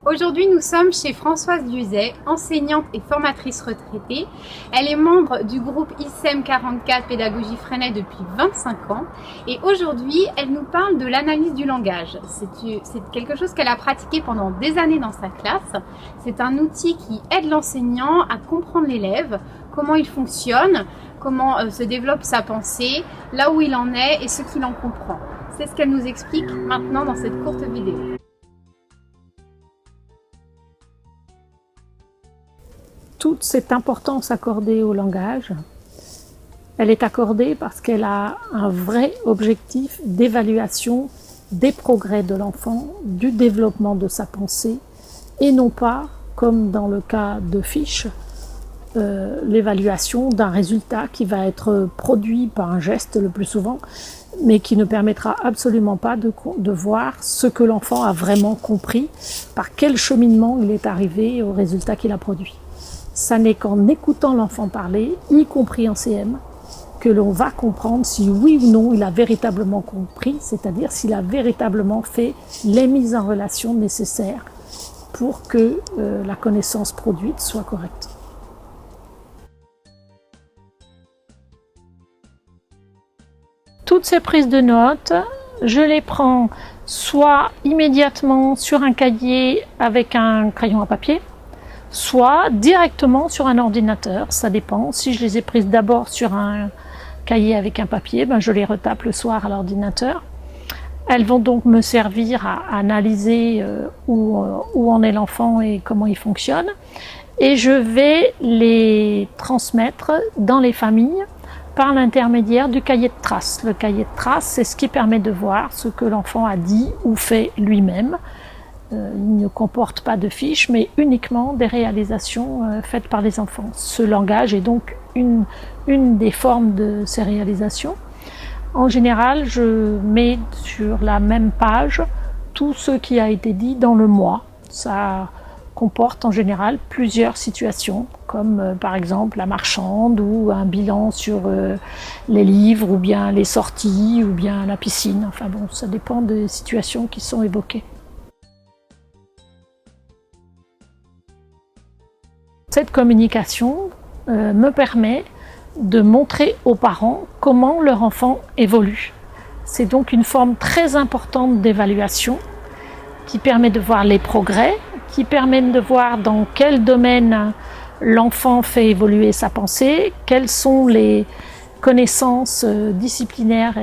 Aujourd'hui, nous sommes chez Françoise Duzet, enseignante et formatrice retraitée. Elle est membre du groupe ICEM 44 Pédagogie Freinet depuis 25 ans. Et aujourd'hui, elle nous parle de l'analyse du langage. C'est quelque chose qu'elle a pratiqué pendant des années dans sa classe. C'est un outil qui aide l'enseignant à comprendre l'élève, comment il fonctionne, comment se développe sa pensée, là où il en est et ce qu'il en comprend. C'est ce qu'elle nous explique maintenant dans cette courte vidéo. Toute cette importance accordée au langage, elle est accordée parce qu'elle a un vrai objectif d'évaluation des progrès de l'enfant, du développement de sa pensée, et non pas, comme dans le cas de fiches, l'évaluation d'un résultat qui va être produit par un geste le plus souvent, mais qui ne permettra absolument pas de voir ce que l'enfant a vraiment compris, par quel cheminement il est arrivé au résultat qu'il a produit. Ça n'est qu'en écoutant l'enfant parler, y compris en CM, que l'on va comprendre si oui ou non il a véritablement compris, c'est-à-dire s'il a véritablement fait les mises en relation nécessaires pour que la connaissance produite soit correcte. Toutes ces prises de notes, je les prends soit immédiatement sur un cahier avec un crayon à papier, soit directement sur un ordinateur, ça dépend. Si je les ai prises d'abord sur un cahier avec un papier, je les retape le soir à l'ordinateur. Elles vont donc me servir à analyser où en est l'enfant et comment il fonctionne. Et je vais les transmettre dans les familles par l'intermédiaire du cahier de traces. Le cahier de traces, c'est ce qui permet de voir ce que l'enfant a dit ou fait lui-même. Il ne comporte pas de fiches, mais uniquement des réalisations faites par les enfants. Ce langage est donc une des formes de ces réalisations. En général, je mets sur la même page tout ce qui a été dit dans le mois. Ça comporte en général plusieurs situations, comme par exemple la marchande ou un bilan sur les livres, ou bien les sorties, ou bien la piscine. Enfin bon, ça dépend des situations qui sont évoquées. Cette communication me permet de montrer aux parents comment leur enfant évolue. C'est donc une forme très importante d'évaluation qui permet de voir les progrès, qui permet de voir dans quel domaine l'enfant fait évoluer sa pensée, quelles sont les connaissances disciplinaires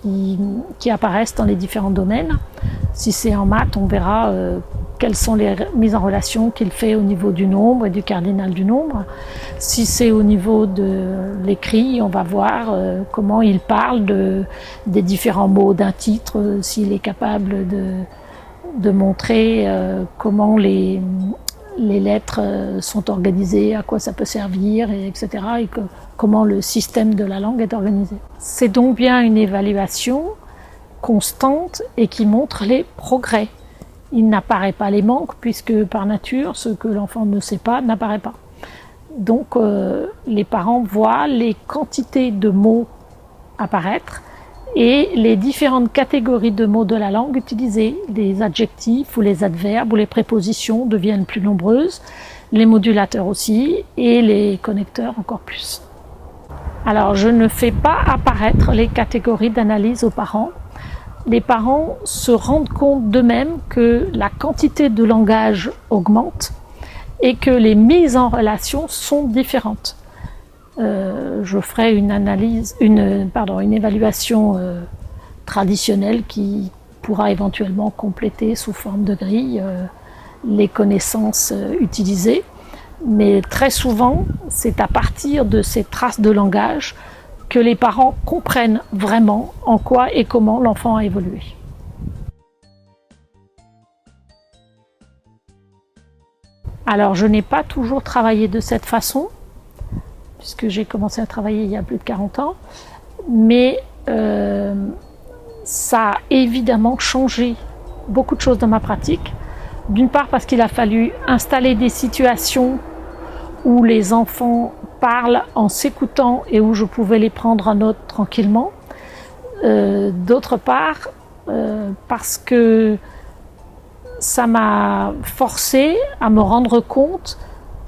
qui apparaissent dans les différents domaines. Si c'est en maths, on verra quelles sont les mises en relation qu'il fait au niveau du nombre et du cardinal du nombre. Si c'est au niveau de l'écrit, on va voir comment il parle des différents mots d'un titre, s'il est capable de montrer comment les lettres sont organisées, à quoi ça peut servir, etc. et comment le système de la langue est organisé. C'est donc bien une évaluation constante et qui montre les progrès. Il n'apparaît pas les manques, puisque par nature, ce que l'enfant ne sait pas n'apparaît pas. Donc les parents voient les quantités de mots apparaître et les différentes catégories de mots de la langue utilisées. Les adjectifs ou les adverbes ou les prépositions deviennent plus nombreuses, les modulateurs aussi et les connecteurs encore plus. Alors je ne fais pas apparaître les catégories d'analyse aux parents. Les parents se rendent compte d'eux-mêmes que la quantité de langage augmente et que les mises en relation sont différentes. Je ferai une évaluation traditionnelle qui pourra éventuellement compléter sous forme de grille les connaissances utilisées. Mais très souvent, c'est à partir de ces traces de langage que les parents comprennent vraiment en quoi et comment l'enfant a évolué. Alors, je n'ai pas toujours travaillé de cette façon, puisque j'ai commencé à travailler il y a plus de 40 ans, mais ça a évidemment changé beaucoup de choses dans ma pratique. D'une part parce qu'il a fallu installer des situations où les enfants parlent en s'écoutant et où je pouvais les prendre en note tranquillement. D'autre part, parce que ça m'a forcé à me rendre compte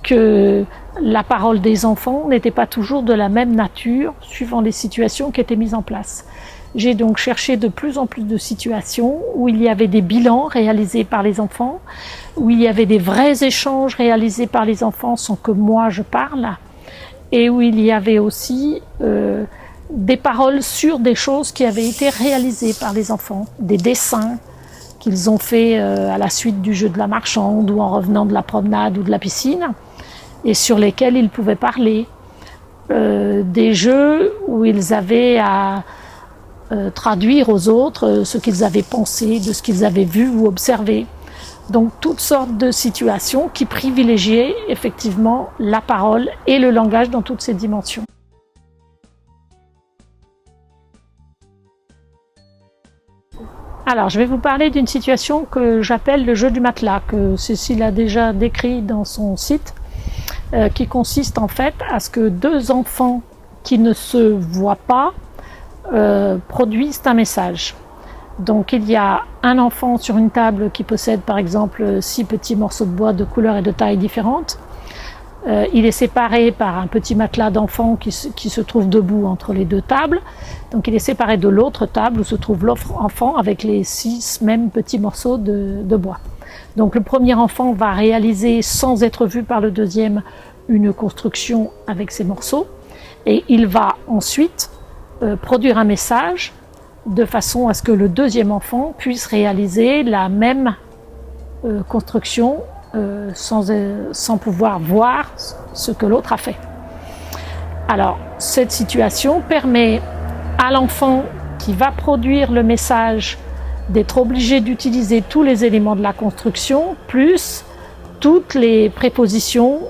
que la parole des enfants n'était pas toujours de la même nature suivant les situations qui étaient mises en place. J'ai donc cherché de plus en plus de situations où il y avait des bilans réalisés par les enfants, où il y avait des vrais échanges réalisés par les enfants sans que moi je parle, et où il y avait aussi des paroles sur des choses qui avaient été réalisées par les enfants, des dessins qu'ils ont fait à la suite du jeu de la marchande ou en revenant de la promenade ou de la piscine, et sur lesquels ils pouvaient parler, des jeux où ils avaient à traduire aux autres ce qu'ils avaient pensé, de ce qu'ils avaient vu ou observé. Donc toutes sortes de situations qui privilégiaient effectivement la parole et le langage dans toutes ses dimensions. Alors je vais vous parler d'une situation que j'appelle le jeu du matelas, que Cécile a déjà décrit dans son site, qui consiste en fait à ce que deux enfants qui ne se voient pas produisent un message. Donc il y a un enfant sur une table qui possède par exemple 6 petits morceaux de bois de couleurs et de tailles différentes. Il est séparé par un petit matelas d'enfant qui se trouve debout entre les deux tables. Donc il est séparé de l'autre table où se trouve l'autre enfant avec les 6 mêmes petits morceaux de bois. Donc le premier enfant va réaliser sans être vu par le deuxième une construction avec ces morceaux et il va ensuite produire un message de façon à ce que le deuxième enfant puisse réaliser la même construction sans pouvoir voir ce que l'autre a fait. Alors, cette situation permet à l'enfant qui va produire le message d'être obligé d'utiliser tous les éléments de la construction, plus toutes les prépositions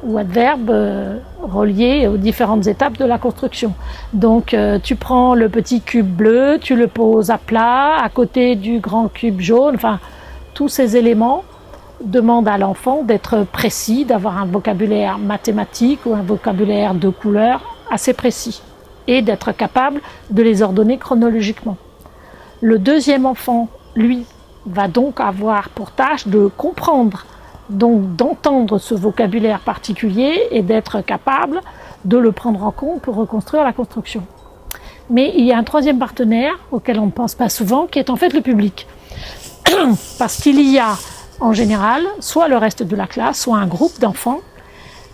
ou adverbes reliés aux différentes étapes de la construction. Donc tu prends le petit cube bleu, tu le poses à plat, à côté du grand cube jaune, enfin tous ces éléments demandent à l'enfant d'être précis, d'avoir un vocabulaire mathématique ou un vocabulaire de couleurs assez précis et d'être capable de les ordonner chronologiquement. Le deuxième enfant, lui, va donc avoir pour tâche de comprendre, donc d'entendre ce vocabulaire particulier et d'être capable de le prendre en compte pour reconstruire la construction. Mais il y a un troisième partenaire auquel on ne pense pas souvent, qui est en fait le public. Parce qu'il y a en général soit le reste de la classe, soit un groupe d'enfants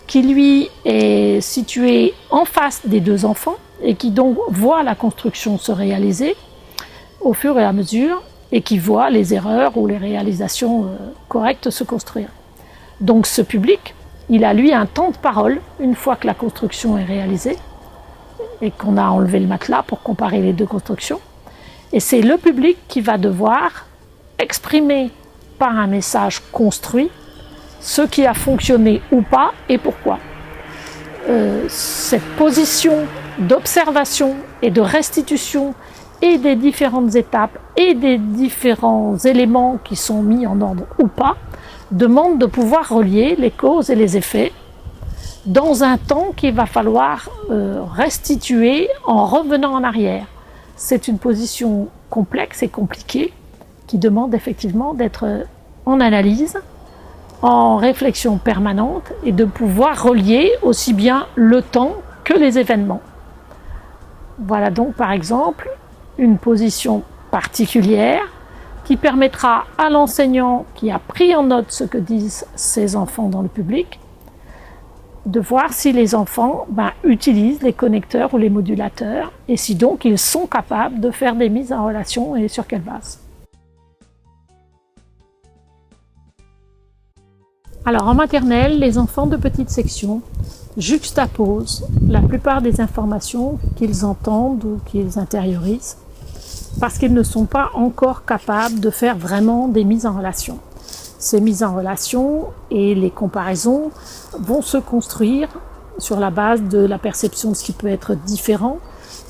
qui lui est situé en face des deux enfants et qui donc voit la construction se réaliser au fur et à mesure et qui voit les erreurs ou les réalisations correctes se construire. Donc ce public, il a lui un temps de parole une fois que la construction est réalisée et qu'on a enlevé le matelas pour comparer les deux constructions. Et c'est le public qui va devoir exprimer par un message construit ce qui a fonctionné ou pas et pourquoi. Cette position d'observation et de restitution et des différentes étapes et des différents éléments qui sont mis en ordre ou pas demande de pouvoir relier les causes et les effets dans un temps qu'il va falloir restituer en revenant en arrière. C'est une position complexe et compliquée qui demande effectivement d'être en analyse, en réflexion permanente et de pouvoir relier aussi bien le temps que les événements. Voilà donc par exemple une position particulière qui permettra à l'enseignant qui a pris en note ce que disent ses enfants dans le public de voir si les enfants utilisent les connecteurs ou les modulateurs et si donc ils sont capables de faire des mises en relation et sur quelle base. Alors en maternelle, les enfants de petite section juxtaposent la plupart des informations qu'ils entendent ou qu'ils intériorisent parce qu'ils ne sont pas encore capables de faire vraiment des mises en relation. Ces mises en relation et les comparaisons vont se construire sur la base de la perception de ce qui peut être différent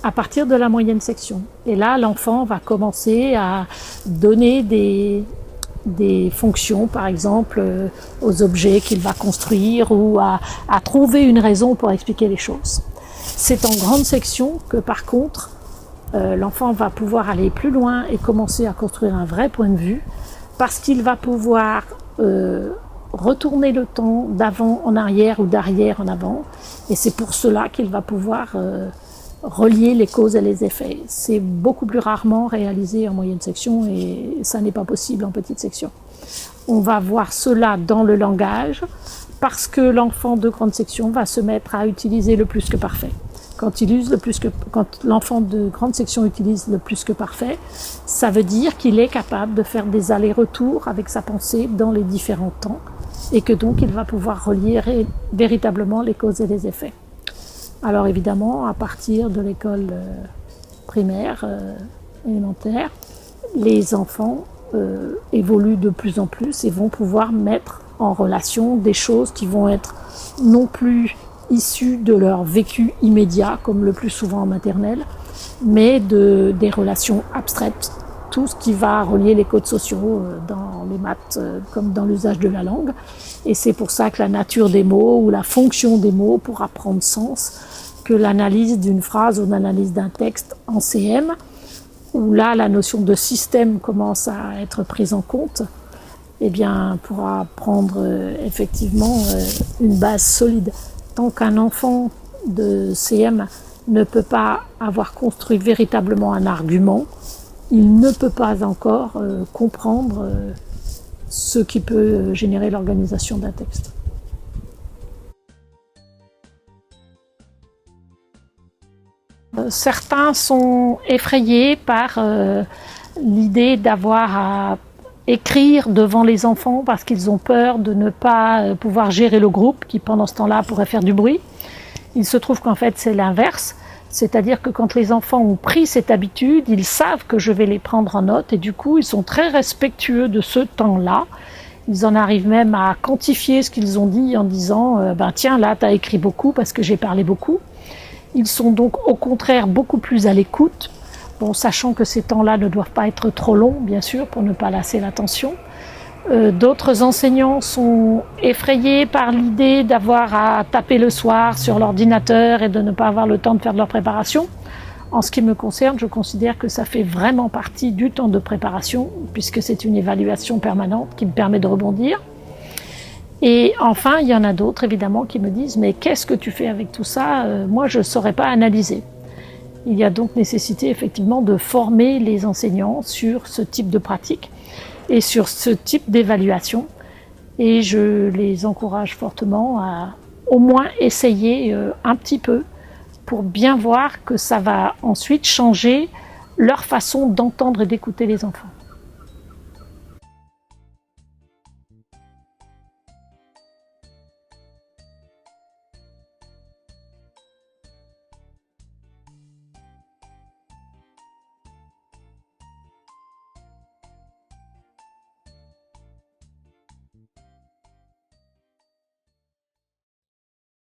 à partir de la moyenne section. Et là, l'enfant va commencer à donner des fonctions, par exemple, aux objets qu'il va construire ou à trouver une raison pour expliquer les choses. C'est en grande section que, par contre, l'enfant va pouvoir aller plus loin et commencer à construire un vrai point de vue parce qu'il va pouvoir retourner le temps d'avant en arrière ou d'arrière en avant, et c'est pour cela qu'il va pouvoir relier les causes et les effets. C'est beaucoup plus rarement réalisé en moyenne section et ça n'est pas possible en petite section. On va voir cela dans le langage parce que l'enfant de grande section va se mettre à utiliser le plus que parfait. Quand l'enfant de grande section utilise le plus que parfait, ça veut dire qu'il est capable de faire des allers-retours avec sa pensée dans les différents temps et que donc il va pouvoir relier véritablement les causes et les effets. Alors évidemment, à partir de l'école primaire, élémentaire, les enfants évoluent de plus en plus et vont pouvoir mettre en relation des choses qui vont être non plus issues de leur vécu immédiat, comme le plus souvent en maternelle, mais des relations abstraites, tout ce qui va relier les codes sociaux dans les maths comme dans l'usage de la langue. Et c'est pour ça que la nature des mots ou la fonction des mots pourra prendre sens, que l'analyse d'une phrase ou l'analyse d'un texte en CM, où là la notion de système commence à être prise en compte, eh bien pourra prendre effectivement une base solide. Tant qu'un enfant de CM ne peut pas avoir construit véritablement un argument, il ne peut pas encore comprendre ce qui peut générer l'organisation d'un texte. Certains sont effrayés par l'idée d'avoir à écrire devant les enfants parce qu'ils ont peur de ne pas pouvoir gérer le groupe qui pendant ce temps-là pourrait faire du bruit. Il se trouve qu'en fait c'est l'inverse, c'est-à-dire que quand les enfants ont pris cette habitude, ils savent que je vais les prendre en note et du coup ils sont très respectueux de ce temps-là. Ils en arrivent même à quantifier ce qu'ils ont dit en disant « tiens là tu as écrit beaucoup parce que j'ai parlé beaucoup ». Ils sont donc au contraire beaucoup plus à l'écoute, bon, sachant que ces temps-là ne doivent pas être trop longs, bien sûr, pour ne pas lasser l'attention. D'autres enseignants sont effrayés par l'idée d'avoir à taper le soir sur l'ordinateur et de ne pas avoir le temps de faire de leur préparation. En ce qui me concerne, je considère que ça fait vraiment partie du temps de préparation, puisque c'est une évaluation permanente qui me permet de rebondir. Et enfin, il y en a d'autres, évidemment, qui me disent « Mais qu'est-ce que tu fais avec tout ça ? Moi, je ne saurais pas analyser. » Il y a donc nécessité, effectivement, de former les enseignants sur ce type de pratique et sur ce type d'évaluation. Et je les encourage fortement à au moins essayer un petit peu pour bien voir que ça va ensuite changer leur façon d'entendre et d'écouter les enfants.